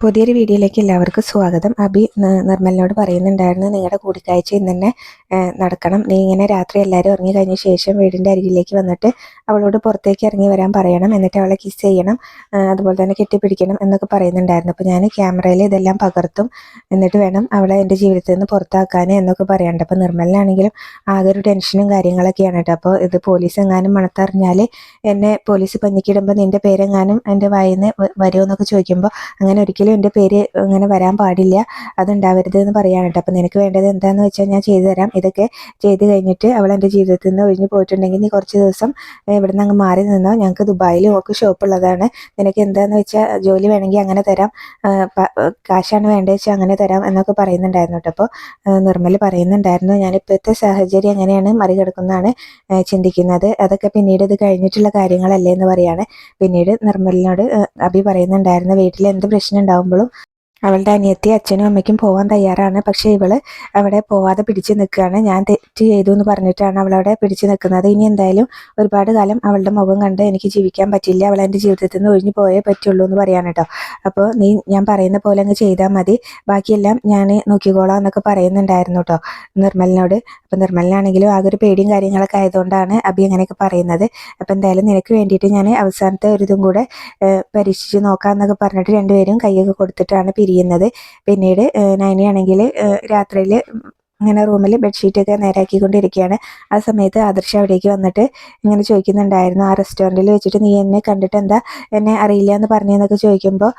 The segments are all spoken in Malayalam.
പുതിയൊരു വീഡിയോയിലേക്ക് എല്ലാവർക്കും സ്വാഗതം. അബി നിർമ്മലിനോട് പറയുന്നുണ്ടായിരുന്നു, നിങ്ങളുടെ കൂടിക്കാഴ്ച ഇന്ന് തന്നെ നടക്കണം. നീ ഇങ്ങനെ രാത്രി എല്ലാവരും ഉറങ്ങി കഴിഞ്ഞ ശേഷം വീടിൻ്റെ അരികിലേക്ക് വന്നിട്ട് അവളോട് പുറത്തേക്ക് ഇറങ്ങി വരാൻ പറയണം. എന്നിട്ട് അവളെ കിസ് ചെയ്യണം, അതുപോലെ തന്നെ കെട്ടിപ്പിടിക്കണം എന്നൊക്കെ പറയുന്നുണ്ടായിരുന്നു. അപ്പോൾ ഞാൻ ക്യാമറയിൽ ഇതെല്ലാം പകർത്തും, എന്നിട്ട് വേണം അവളെ എൻ്റെ ജീവിതത്തിൽ നിന്ന് പുറത്താക്കാൻ എന്നൊക്കെ പറയാനുണ്ട്. അപ്പോൾ നിർമ്മലിനാണെങ്കിലും ആകെ ഒരു ടെൻഷനും കാര്യങ്ങളൊക്കെയാണ് കേട്ടോ. അപ്പോൾ ഇത് പോലീസ് എങ്ങാനും മണത്തറിഞ്ഞാൽ എന്നെ പോലീസ് പഞ്ഞിക്കിടുമ്പോൾ നിൻ്റെ പേരെങ്ങാനും എൻ്റെ വായിൽ നിന്ന് വരുമോ എന്നൊക്കെ ചോദിക്കുമ്പോൾ അങ്ങനെ ഒരിക്കലും എൻ്റെ പേര് അങ്ങനെ വരാൻ പാടില്ല, അതുണ്ടാവരുത് എന്ന് പറയാനുണ്ട്. അപ്പം നിനക്ക് വേണ്ടത് എന്താണെന്ന് വെച്ചാൽ ഞാൻ ചെയ്തു തരാം. ഇതൊക്കെ ചെയ്ത് കഴിഞ്ഞിട്ട് അവൾ എൻ്റെ ജീവിതത്തിൽ നിന്ന് ഒഴിഞ്ഞു പോയിട്ടുണ്ടെങ്കിൽ നീ കുറച്ച് ദിവസം ഇവിടെ നിന്ന് അങ്ങ് മാറി നിന്നോ. ഞങ്ങൾക്ക് ദുബായിലും ഒക്കെ ഷോപ്പുള്ളതാണ്. നിനക്ക് എന്താണെന്ന് വെച്ചാൽ ജോലി വേണമെങ്കിൽ അങ്ങനെ തരാം, കാശാണ് വേണ്ടത് വെച്ചാൽ അങ്ങനെ തരാം എന്നൊക്കെ പറയുന്നുണ്ടായിരുന്നു കേട്ടോ. അപ്പോൾ നിർമ്മൽ പറയുന്നുണ്ടായിരുന്നു, ഞാനിപ്പോഴത്തെ സാഹചര്യം എങ്ങനെയാണ് മറികടക്കുന്നതാണ് ചിന്തിക്കുന്നത്, അതൊക്കെ പിന്നീട് ഇത് കഴിഞ്ഞിട്ടുള്ള കാര്യങ്ങളല്ലേ എന്ന് പറയാണ്. പിന്നീട് നിർമ്മലിനോട് അബി പറയുന്നുണ്ടായിരുന്നു, വീട്ടിൽ എന്ത് പ്രശ്നം ഉണ്ടാകുമ്പോഴും അവളുടെ അനിയത്തി അച്ഛനും അമ്മയ്ക്കും പോകാൻ തയ്യാറാണ്, പക്ഷേ ഇവള് അവിടെ പോവാതെ പിടിച്ചു നിൽക്കുകയാണ്. ഞാൻ തെറ്റ് ചെയ്തു എന്ന് പറഞ്ഞിട്ടാണ് അവളവിടെ പിടിച്ചു നിൽക്കുന്നത്. ഇനി എന്തായാലും ഒരുപാട് കാലം അവളുടെ മുഖം കണ്ട് എനിക്ക് ജീവിക്കാൻ പറ്റില്ല, അവൾ എൻ്റെ ജീവിതത്തിൽ നിന്ന് ഒഴിഞ്ഞു പോയേ പറ്റുള്ളൂ എന്ന് പറയാൻ കേട്ടോ. അപ്പോൾ നീ ഞാൻ പറയുന്ന പോലെ അങ്ങ് ചെയ്താൽ മതി, ബാക്കിയെല്ലാം ഞാൻ നോക്കിക്കോളാം എന്നൊക്കെ പറയുന്നുണ്ടായിരുന്നു കേട്ടോ നിർമ്മലിനോട്. അപ്പോൾ നിർമ്മലിനാണെങ്കിലും ആകെ ഒരു പേടിയും കാര്യങ്ങളൊക്കെ ആയതുകൊണ്ടാണ് അബി അങ്ങനെയൊക്കെ പറയുന്നത്. അപ്പോൾ എന്തായാലും നിനക്ക് വേണ്ടിയിട്ട് ഞാൻ അവസാനത്തെ ഒരു ഇതും കൂടെ പരീക്ഷിച്ച് നോക്കാം എന്നൊക്കെ പറഞ്ഞിട്ട് രണ്ടുപേരും കൈയൊക്കെ കൊടുത്തിട്ടാണ് പിരിയുന്നത്. പിന്നീട് നൈനയാണെങ്കിൽ രാത്രിയിൽ ഇങ്ങനെ റൂമിൽ ബെഡ്ഷീറ്റൊക്കെ നേരാക്കിക്കൊണ്ടിരിക്കുകയാണ്. ആ സമയത്ത് ആദർശ അവിടേക്ക് വന്നിട്ട് ഇങ്ങനെ ചോദിക്കുന്നുണ്ടായിരുന്നു, ആ റെസ്റ്റോറൻറ്റിൽ വെച്ചിട്ട് നീ എന്നെ കണ്ടിട്ട് എന്താ എന്നെ അറിയില്ല എന്ന് പറഞ്ഞതെന്നൊക്കെ ചോദിക്കുമ്പോൾ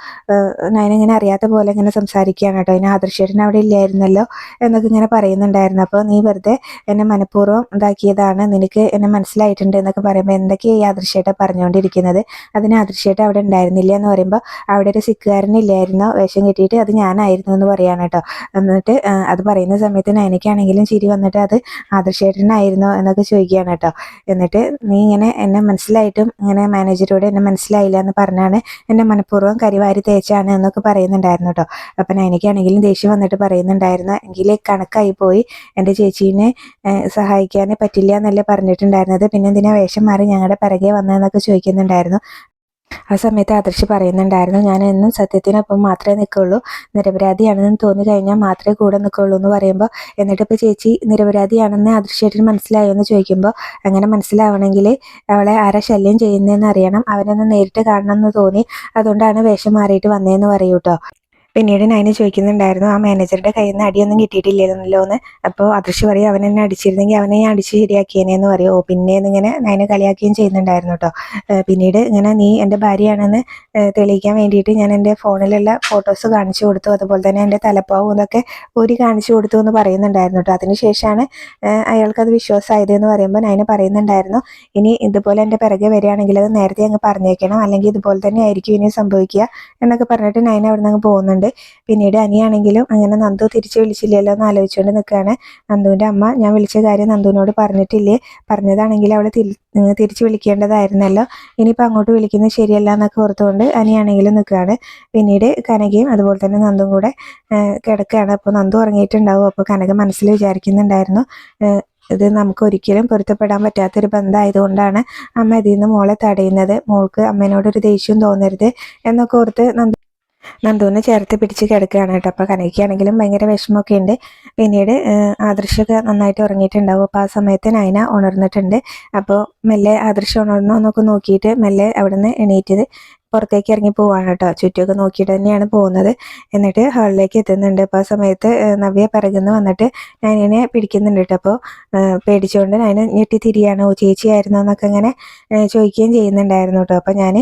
നൈന ഇങ്ങനെ അറിയാത്ത പോലെ ഇങ്ങനെ സംസാരിക്കുകയാണ് കേട്ടോ. ഇനി ആദർശേട്ടൻ അവിടെ ഇല്ലായിരുന്നല്ലോ എന്നൊക്കെ ഇങ്ങനെ പറയുന്നുണ്ടായിരുന്നു. അപ്പോൾ നീ വെറുതെ എന്നെ മനഃപൂർവ്വം ഇതാക്കിയതാണ്, നിനക്ക് എന്നെ മനസ്സിലായിട്ടുണ്ട് എന്നൊക്കെ പറയുമ്പോൾ എന്തൊക്കെയാണ് ഈ ആദർശേട്ടൻ പറഞ്ഞുകൊണ്ടിരിക്കുന്നത്, അതിന് ആദർശേട്ടൻ അവിടെ ഉണ്ടായിരുന്നില്ല എന്ന് പറയുമ്പോൾ അവിടെ ഒരു സിക്കുകാരനില്ലായിരുന്നോ വേഷം കെട്ടിയിട്ട്, അത് ഞാനായിരുന്നു എന്ന് പറയാണ് കേട്ടോ. എന്നിട്ട് അത് പറയുന്ന സമയത്ത് എനിക്കാണെങ്കിലും ചിരി വന്നിട്ട് അത് ആദർശേട്ടനായിരുന്നോ എന്നൊക്കെ ചോദിക്കുകയാണ് കേട്ടോ. എന്നിട്ട് നീ ഇങ്ങനെ എന്നെ മനസ്സിലായിട്ടും ഇങ്ങനെ മാനേജരോട് എന്നെ മനസ്സിലായില്ല എന്ന് പറഞ്ഞാണ് എന്നെ മനഃപൂർവ്വം കരിവാരി തേച്ചാണ് എന്നൊക്കെ പറയുന്നുണ്ടായിരുന്നു കേട്ടോ. അപ്പം എനിക്കാണെങ്കിലും ദേഷ്യം വന്നിട്ട് പറയുന്നുണ്ടായിരുന്നു, എങ്കിൽ കണക്കായി പോയി, എൻ്റെ ചേച്ചീനെ സഹായിക്കാൻ പറ്റില്ല എന്നല്ലേ പറഞ്ഞിട്ടുണ്ടായിരുന്നത്, പിന്നെ എന്തിനാ വേഷം മാറി ഞങ്ങളുടെ പിറകെ വന്നതെന്നൊക്കെ ചോദിക്കുന്നുണ്ടായിരുന്നു. ആ സമയത്ത് ആദർശ് പറയുന്നുണ്ടായിരുന്നു, ഞാൻ എന്നും സത്യത്തിനൊപ്പം മാത്രമേ നിൽക്കുള്ളൂ, നിരപരാധിയാണെന്ന് തോന്നി കഴിഞ്ഞാൽ മാത്രമേ കൂടെ നിൽക്കുള്ളൂ എന്ന് പറയുമ്പോൾ, എന്നിട്ടിപ്പോൾ ചേച്ചി നിരപരാധിയാണെന്ന് ആദർശേട്ടന് മനസ്സിലായോ എന്ന് ചോദിക്കുമ്പോൾ, അങ്ങനെ മനസ്സിലാവണമെങ്കിൽ അവളെ ആരാ ശല്യം ചെയ്യുന്നതെന്ന് അറിയണം, അവനൊന്ന് നേരിട്ട് കാണണം എന്ന് തോന്നി, അതുകൊണ്ടാണ് വേഷം മാറിയിട്ട് വന്നതെന്ന് പറയൂ കേട്ടോ. പിന്നീട് നൈന ചോദിക്കുന്നുണ്ടായിരുന്നു, ആ മാനേജറുടെ കയ്യിൽ നിന്ന് അടിയൊന്നും കിട്ടിയിട്ടില്ലല്ലോ എന്ന്. അപ്പോൾ അദൃശ്യ പറയും, അവൻ എന്നെ അടിച്ചിരുന്നെങ്കിൽ അവനെ ഞാൻ അടിച്ച് ശരിയാക്കിയേനെന്ന് പറയും. ഓ പിന്നെ എന്നിങ്ങനെ നൈന കളിയാക്കുകയും ചെയ്യുന്നുണ്ടായിരുന്നു കേട്ടോ. പിന്നീട് ഇങ്ങനെ നീ എൻ്റെ ഭാര്യയാണെന്ന് തെളിയിക്കാൻ വേണ്ടിയിട്ട് ഞാൻ എൻ്റെ ഫോണിലുള്ള ഫോട്ടോസ് കാണിച്ചു കൊടുത്തു, അതുപോലെ തന്നെ എൻ്റെ തലപ്പാവും ഇതൊക്കെ ഊരി കാണിച്ചു കൊടുത്തു എന്ന് പറയുന്നുണ്ടായിരുന്നു കേട്ടോ. അതിനുശേഷമാണ് അയാൾക്കത് വിശ്വാസമായതെന്ന് പറയുമ്പോൾ നൈന പറയുന്നുണ്ടായിരുന്നു, ഇനി ഇതുപോലെ എൻ്റെ പിറകെ വരികയാണെങ്കിൽ അത് നേരത്തെ അങ്ങ് പറഞ്ഞേക്കണം, അല്ലെങ്കിൽ ഇതുപോലെ തന്നെ ആയിരിക്കും ഇനി സംഭവിക്കുക എന്നൊക്കെ പറഞ്ഞിട്ട് നൈന അവിടെ നിന്ന് അങ്ങ് പോകുന്നുണ്ട്. പിന്നീട് അനിയാണെങ്കിലും അങ്ങനെ നന്ദു തിരിച്ചു വിളിച്ചില്ലല്ലോ എന്ന് ആലോചിച്ചുകൊണ്ട് നിൽക്കുകയാണ്. നന്ദുവിൻ്റെ അമ്മ ഞാൻ വിളിച്ച കാര്യം നന്ദുവിനോട് പറഞ്ഞിട്ടില്ലേ, പറഞ്ഞതാണെങ്കിൽ അവൾ തിരിച്ചു വിളിക്കേണ്ടതായിരുന്നല്ലോ, ഇനിയിപ്പോൾ അങ്ങോട്ട് വിളിക്കുന്നത് ശരിയല്ല എന്നൊക്കെ ഓർത്തുകൊണ്ട് അനിയാണെങ്കിലും നിൽക്കുകയാണ്. പിന്നീട് കനകയും അതുപോലെ തന്നെ നന്ദും കൂടെ കിടക്കുകയാണ്. അപ്പോൾ നന്ദു ഉറങ്ങിയിട്ടുണ്ടാവും. അപ്പോൾ കനക മനസ്സിൽ വിചാരിക്കുന്നുണ്ടായിരുന്നു, ഇത് നമുക്ക് ഒരിക്കലും പൊരുത്തപ്പെടാൻ പറ്റാത്തൊരു ബന്ധമായതുകൊണ്ടാണ് അമ്മ ഇതിൽ നിന്ന് മോളെ തടയുന്നത്, മോൾക്ക് അമ്മേനോടൊരു ദേഷ്യവും തോന്നരുത് എന്നൊക്കെ ഓർത്ത് നന്ദുവിനെ ചേർത്ത് പിടിച്ച് കിടക്കുകയാണ് കേട്ടോ. അപ്പോൾ കനയ്ക്കാണെങ്കിലും ഭയങ്കര വിഷമമൊക്കെ ഉണ്ട്. പിന്നീട് ആദർശൊക്കെ നന്നായിട്ട് ഉറങ്ങിയിട്ടുണ്ടാവും. അപ്പോൾ ആ സമയത്ത് നൈന ഉണർന്നിട്ടുണ്ട്. അപ്പോൾ മെല്ലെ ആദർശം ഉണർന്നോ എന്നൊക്കെ നോക്കിയിട്ട് മെല്ലെ അവിടെ നിന്ന് എണീറ്റത് പുറത്തേക്ക് ഇറങ്ങി പോവാണ് കേട്ടോ. ചുറ്റുമൊക്കെ നോക്കിയിട്ട് തന്നെയാണ് പോകുന്നത്. എന്നിട്ട് ഹാളിലേക്ക് എത്തുന്നുണ്ട്. അപ്പോൾ ആ സമയത്ത് നവ്യ പിറകുന്ന് വന്നിട്ട് നൈനയെ പിടിക്കുന്നുണ്ട് കേട്ടോ. അപ്പോൾ പേടിച്ചുകൊണ്ട് നൈന ഞെട്ടി തിരിയാണ്, ഓ ചേച്ചിയായിരുന്നു എന്നൊക്കെ ഇങ്ങനെ ചോദിക്കുകയും ചെയ്യുന്നുണ്ടായിരുന്നു കേട്ടോ. അപ്പോൾ ഞാൻ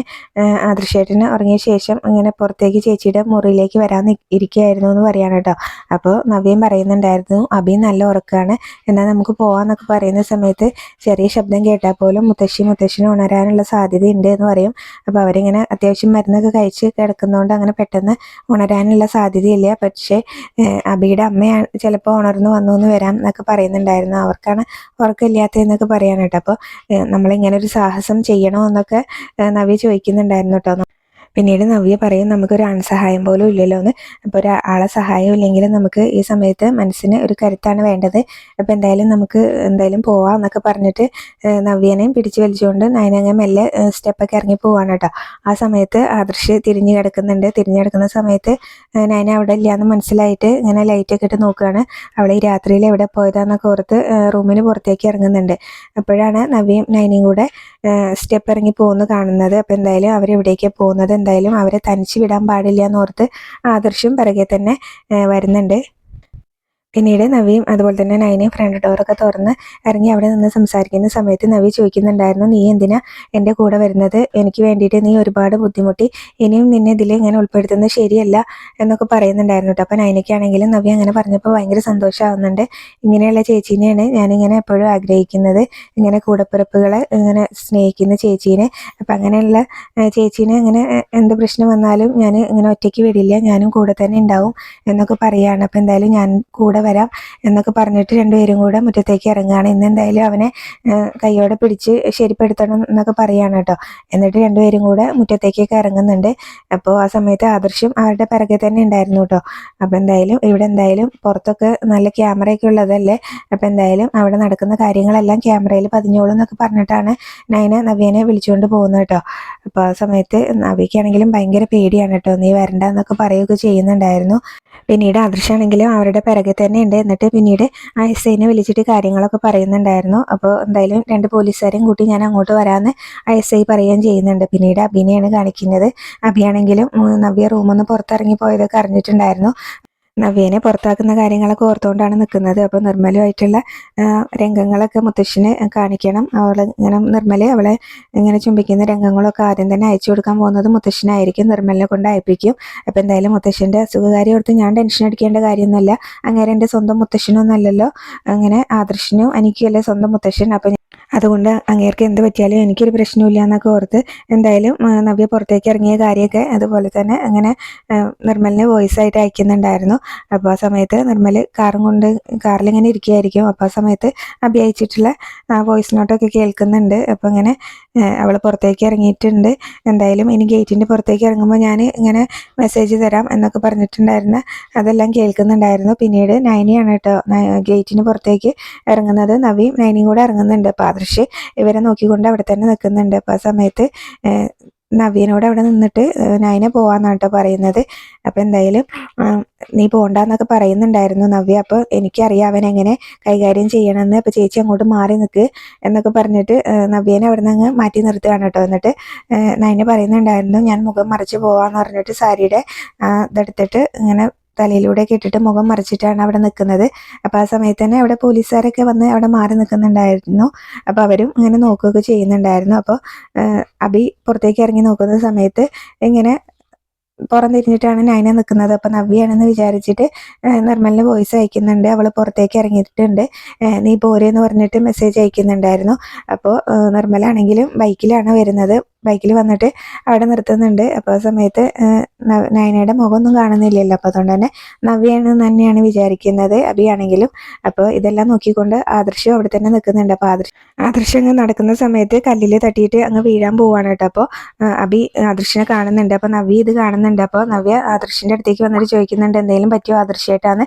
ആദർശേട്ടന് ഉറങ്ങിയ ശേഷം ഇങ്ങനെ പുറത്തേക്ക് ചേച്ചിയുടെ മുറിയിലേക്ക് വരാൻ ഇരിക്കുകയായിരുന്നു എന്ന് പറയാണ് കേട്ടോ. അപ്പോൾ നവ്യം പറയുന്നുണ്ടായിരുന്നു, അബി നല്ല ഉറക്കമാണ്, എന്നാൽ നമുക്ക് പോകാമെന്നൊക്കെ പറയുന്ന സമയത്ത് ചെറിയ ശബ്ദം കേട്ടാൽ പോലും മുത്തശ്ശിന് ഉണരാനുള്ള സാധ്യതയുണ്ട് എന്ന് പറയും. അപ്പോൾ അവരിങ്ങനെ അത്യാവശ്യം മരുന്നൊക്കെ കഴിച്ച് കിടക്കുന്നതുകൊണ്ട് അങ്ങനെ പെട്ടെന്ന് ഉണരാനുള്ള സാധ്യതയില്ല, പക്ഷേ അബിയുടെ അമ്മയാണ് ചിലപ്പോൾ ഉണർന്നു വന്നു എന്ന് വരാം എന്നൊക്കെ പറയുന്നുണ്ടായിരുന്നു, അവർക്കാണ് ഉറക്കമില്ലാത്തതെന്നൊക്കെ പറയാൻ കേട്ടോ. അപ്പോൾ നമ്മളിങ്ങനെ ഒരു സാഹസം ചെയ്യണോ എന്നൊക്കെ നവ്യ ചോദിക്കുന്നുണ്ടായിരുന്നു കേട്ടോ. പിന്നീട് നവ്യ പറയും നമുക്കൊരു ആൺസഹായം പോലും ഇല്ലല്ലോ എന്ന്. അപ്പോൾ ഒരു ആളെ സഹായം ഇല്ലെങ്കിലും നമുക്ക് ഈ സമയത്ത് മനസ്സിന് ഒരു കരുത്താണ് വേണ്ടത്. അപ്പോൾ എന്തായാലും നമുക്ക് എന്തായാലും പോവാം എന്നൊക്കെ പറഞ്ഞിട്ട് നവ്യനെയും പിടിച്ചു വലിച്ചുകൊണ്ട് നയനങ്ങ മെല്ലെ സ്റ്റെപ്പൊക്കെ ഇറങ്ങി പോവാണ് കേട്ടോ. ആ സമയത്ത് ആദർശ് തിരിഞ്ഞു കിടക്കുന്ന സമയത്ത് നയന അവിടെ ഇല്ലയെന്ന് മനസ്സിലായിട്ട് ഇങ്ങനെ ലൈറ്റൊക്കെ ഇട്ട് നോക്കുകയാണ്. അവൾ ഈ രാത്രിയിൽ എവിടെ പോയതാന്നൊക്കെ ഓർത്ത് റൂമിന് പുറത്തേക്ക് ഇറങ്ങുന്നുണ്ട്. അപ്പോഴാണ് നവ്യയും നയനയും കൂടെ സ്റ്റെപ്പ് ഇറങ്ങി പോകുന്നു കാണുന്നത്. അപ്പോൾ എന്തായാലും അവരെവിടേക്കാണ് പോകുന്നത്, എന്തായാലും അവരെ തനിച്ച് വിടാൻ പാടില്ല എന്നോർത്ത് ആദർശും പിറകെ തന്നെ വരുന്നുണ്ട്. പിന്നീട് നവിയും അതുപോലെ തന്നെ നയനയും ഫ്രണ്ട് ഡോറൊക്കെ തുറന്ന് ഇറങ്ങി അവിടെ നിന്ന് സംസാരിക്കുന്ന സമയത്ത് നവി ചോദിക്കുന്നുണ്ടായിരുന്നു, നീ എന്തിനാ എൻ്റെ കൂടെ വരുന്നത്? എനിക്ക് വേണ്ടിയിട്ട് നീ ഒരുപാട് ബുദ്ധിമുട്ടി, ഇനിയും നിന്നെ ഇതിൽ ഇങ്ങനെ ഉൾപ്പെടുത്തുന്നത് ശരിയല്ല എന്നൊക്കെ പറയുന്നുണ്ടായിരുന്നു കേട്ടോ. അപ്പോൾ നയനയ്ക്കാണെങ്കിലും നവി അങ്ങനെ പറഞ്ഞപ്പോൾ ഭയങ്കര സന്തോഷമാവുന്നുണ്ട്. ഇങ്ങനെയുള്ള ചേച്ചീനെയാണ് ഞാനിങ്ങനെ എപ്പോഴും ആഗ്രഹിക്കുന്നത്, ഇങ്ങനെ കൂടപ്പിറപ്പുകളെ ഇങ്ങനെ സ്നേഹിക്കുന്ന ചേച്ചീനെ. അപ്പം അങ്ങനെയുള്ള ചേച്ചീനെ ഇങ്ങനെ എന്ത് പ്രശ്നം വന്നാലും ഞാൻ ഇങ്ങനെ ഒറ്റയ്ക്ക് വിടില്ല, ഞാനും കൂടെ തന്നെ ഉണ്ടാവും എന്നൊക്കെ പറയുകയാണ്. അപ്പോൾ എന്തായാലും ഞാൻ കൂടെ വരാം എന്നൊക്കെ പറഞ്ഞിട്ട് രണ്ടുപേരും കൂടെ മുറ്റത്തേക്ക് ഇറങ്ങുകയാണ്. ഇന്ന് എന്തായാലും അവനെ കൈയോടെ പിടിച്ച് ശരിപ്പെടുത്തണം എന്നൊക്കെ പറയുകയാണ് കേട്ടോ. എന്നിട്ട് രണ്ടുപേരും കൂടെ മുറ്റത്തേക്കൊക്കെ ഇറങ്ങുന്നുണ്ട്. അപ്പോൾ ആ സമയത്ത് ആദർശം അവരുടെ പിറകെ തന്നെ ഉണ്ടായിരുന്നു കേട്ടോ. അപ്പോൾ എന്തായാലും ഇവിടെ എന്തായാലും പുറത്തൊക്കെ നല്ല ക്യാമറയൊക്കെ ഉള്ളതല്ലേ, അപ്പോൾ എന്തായാലും അവിടെ നടക്കുന്ന കാര്യങ്ങളെല്ലാം ക്യാമറയിൽ പതിഞ്ഞോളൂ എന്നൊക്കെ പറഞ്ഞിട്ടാണ് നയന നവ്യനെ വിളിച്ചുകൊണ്ട് പോകുന്നത് കേട്ടോ. അപ്പോൾ ആ സമയത്ത് നവ്യക്കാണെങ്കിലും ഭയങ്കര പേടിയാണ് കേട്ടോ, നീ വരണ്ട എന്നൊക്കെ പറയുകയൊക്കെ ചെയ്യുന്നുണ്ടായിരുന്നു. പിന്നീട് ആദർശാണെങ്കിലും അവരുടെ പിറകെ തന്നെ ഉണ്ട്. എന്നിട്ട് പിന്നീട് ആ എസ്ഐനെ വിളിച്ചിട്ട് കാര്യങ്ങളൊക്കെ പറയുന്നുണ്ടായിരുന്നു. അപ്പോൾ എന്തായാലും 2 പോലീസുകാരെയും കൂട്ടി ഞാൻ അങ്ങോട്ട് വരാമെന്ന് ആ എസ്ഐ പറയുകയും ചെയ്യുന്നുണ്ട്. പിന്നീട് അഭിനെയാണ് കാണിക്കുന്നത്. അഭിയാണെങ്കിലും നവ്യ റൂമിൽ നിന്ന് പുറത്തിറങ്ങി പോയതൊക്കെ അറിഞ്ഞിട്ടുണ്ടായിരുന്നു. നവ്യനെ പുറത്താക്കുന്ന കാര്യങ്ങളൊക്കെ ഓർത്തുകൊണ്ടാണ് നിൽക്കുന്നത്. അപ്പോൾ നിർമ്മലുമായിട്ടുള്ള രംഗങ്ങളൊക്കെ മുത്തശ്ശിനെ കാണിക്കണം. ഇങ്ങനെ നിർമ്മല അവളെ ഇങ്ങനെ ചുംബിക്കുന്ന രംഗങ്ങളൊക്കെ ആദ്യം തന്നെ അയച്ചു കൊടുക്കാൻ പോകുന്നത് മുത്തശ്ശനായിരിക്കും, നിർമ്മലിനെ കൊണ്ട് അയപ്പിക്കും. അപ്പോൾ എന്തായാലും മുത്തശ്ശൻ്റെ അസുഖകാര്യം ഓർത്ത് ഞാൻ ടെൻഷൻ അടിക്കേണ്ട കാര്യമൊന്നുമല്ല, അങ്ങനെ എൻ്റെ സ്വന്തം മുത്തശ്ശനൊന്നും അല്ലല്ലോ, അങ്ങനെ ആദർശനും എനിക്കുമല്ലേ സ്വന്തം മുത്തശ്ശൻ. അപ്പോൾ അതുകൊണ്ട് അങ്ങേർക്ക് എന്ത് പറ്റിയാലും എനിക്കൊരു പ്രശ്നമില്ല എന്നൊക്കെ ഓർത്ത് എന്തായാലും നവ്യ പുറത്തേക്ക് ഇറങ്ങിയ കാര്യമൊക്കെ അതുപോലെ തന്നെ അങ്ങനെ നിർമ്മലിന് വോയിസ് ആയിട്ട് അയക്കുന്നുണ്ടായിരുന്നു. അപ്പോൾ ആ സമയത്ത് നിർമ്മൽ കാറിലിങ്ങനെ ഇരിക്കുകയായിരിക്കും. അപ്പോൾ ആ സമയത്ത് അഭി അയച്ചിട്ടുള്ള വോയിസ് നോട്ടൊക്കെ കേൾക്കുന്നുണ്ട്. അപ്പോൾ ഇങ്ങനെ അവൾ പുറത്തേക്ക് ഇറങ്ങിയിട്ടുണ്ട്. എന്തായാലും ഇനി ഗേറ്റിൻ്റെ പുറത്തേക്ക് ഇറങ്ങുമ്പോൾ ഞാൻ ഇങ്ങനെ മെസ്സേജ് തരാം എന്നൊക്കെ പറഞ്ഞിട്ടുണ്ടായിരുന്നു. അതെല്ലാം കേൾക്കുന്നുണ്ടായിരുന്നു. പിന്നീട് നയനിയാണ് കേട്ടോ ഗേറ്റിന് പുറത്തേക്ക് ഇറങ്ങുന്നത്. നവിയും നയനിയും കൂടെ ഇറങ്ങുന്നുണ്ട്. അപ്പോൾ ആദർശ് ഇവരെ നോക്കിക്കൊണ്ട് അവിടെ തന്നെ നിൽക്കുന്നുണ്ട്. അപ്പോൾ ആ സമയത്ത് നവ്യനോട് അവിടെ നിന്നിട്ട് നയന പോവാന്നാണ് കേട്ടോ പറയുന്നത്. അപ്പോൾ എന്തായാലും നീ പോണ്ടെന്നൊക്കെ പറയുന്നുണ്ടായിരുന്നു നവ്യ. അപ്പോൾ എനിക്കറിയാം അവൻ എങ്ങനെ കൈകാര്യം ചെയ്യണമെന്ന്, അപ്പോൾ ചേച്ചി അങ്ങോട്ട് മാറി നിൽക്ക് എന്നൊക്കെ പറഞ്ഞിട്ട് നവ്യനെ അവിടെ നിന്ന് അങ്ങ് മാറ്റി നിർത്തുകയാണ് കേട്ടോ. എന്നിട്ട് നയന പറയുന്നുണ്ടായിരുന്നു, ഞാൻ മുഖം മറിച്ച് പോവാന്ന് പറഞ്ഞിട്ട് സാരിയുടെ ഇതെടുത്തിട്ട് ഇങ്ങനെ തലയിലൂടെയൊക്കെ ഇട്ടിട്ട് മുഖം മറിച്ചിട്ടാണ് അവിടെ നിൽക്കുന്നത്. അപ്പോൾ ആ സമയത്ത് തന്നെ അവിടെ പോലീസുകാരൊക്കെ വന്ന് അവിടെ മാറി നിൽക്കുന്നുണ്ടായിരുന്നു. അപ്പോൾ അവരും ഇങ്ങനെ നോക്കുകയൊക്കെ ചെയ്യുന്നുണ്ടായിരുന്നു. അപ്പോൾ അഭി പുറത്തേക്ക് ഇറങ്ങി നോക്കുന്ന സമയത്ത് ഇങ്ങനെ പുറം തിരിഞ്ഞിട്ടാണ് നയന നിൽക്കുന്നത്. അപ്പോൾ നവ്യാണെന്ന് വിചാരിച്ചിട്ട് നിർമ്മലിന് വോയിസ് അയക്കുന്നുണ്ട്. അവൾ പുറത്തേക്ക് ഇറങ്ങിയിട്ടുണ്ട്, നീ പോരെന്ന് പറഞ്ഞിട്ട് മെസ്സേജ് അയക്കുന്നുണ്ടായിരുന്നു. അപ്പോൾ നിർമ്മലാണെങ്കിലും ബൈക്കിലാണ് വരുന്നത്. ബൈക്കിൽ വന്നിട്ട് അവിടെ നിർത്തുന്നുണ്ട്. അപ്പോൾ ആ സമയത്ത് നയനയുടെ മുഖമൊന്നും കാണുന്നില്ലല്ലോ, അപ്പോൾ അതുകൊണ്ട് തന്നെ നവ്യാണെന്ന് തന്നെയാണ് വിചാരിക്കുന്നത് അഭിയാണെങ്കിലും. അപ്പോൾ ഇതെല്ലാം നോക്കിക്കൊണ്ട് ആദർശം അവിടെ തന്നെ നിൽക്കുന്നുണ്ട്. അപ്പോൾ ആദർശം അങ്ങ് നടക്കുന്ന സമയത്ത് കല്ലിൽ തട്ടിയിട്ട് അങ്ങ് വീഴാൻ പോവാണ് കേട്ടോ. അപ്പോൾ അഭി ആദർശിനെ കാണുന്നുണ്ട്. അപ്പോൾ നവ്യ ഇത് കാണുന്നുണ്ട്. അപ്പോൾ നവ്യ ആദർശിൻ്റെ അടുത്തേക്ക് വന്നിട്ട് ചോദിക്കുന്നുണ്ട്, എന്തെങ്കിലും പറ്റിയോ ആദർശമായിട്ടാണ്?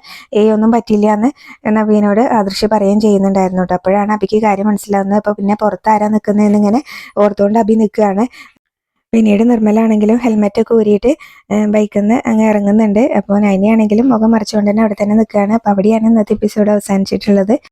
ഒന്നും പറ്റില്ല എന്ന് നവ്യനോട് ആദർശ് പറയുകയും ചെയ്യുന്നുണ്ടായിരുന്നു കേട്ടോ. അപ്പോഴാണ് അഭിക്ക് കാര്യം മനസ്സിലാവുന്നത്. അപ്പോൾ പിന്നെ പുറത്താരാ നിൽക്കുന്നതെന്ന് ഇങ്ങനെ ഓർത്തുകൊണ്ട് അഭി നിൽക്കുകയാണ്. പിന്നീട് നിർമ്മലാണെങ്കിലും ഹെൽമെറ്റൊക്കെ ഊരിയിട്ട് ബൈക്കിൽ നിന്ന് അങ്ങ് ഇറങ്ങുന്നുണ്ട്. അപ്പോൾ നൈനയാണെങ്കിലും മുഖം മറച്ചുകൊണ്ട് തന്നെ അവിടെ തന്നെ നിൽക്കുകയാണ്. അപ്പോൾ അവിടെയാണ് ഇന്നത്തെ എപ്പിസോഡ് അവസാനിച്ചിട്ടുള്ളത്.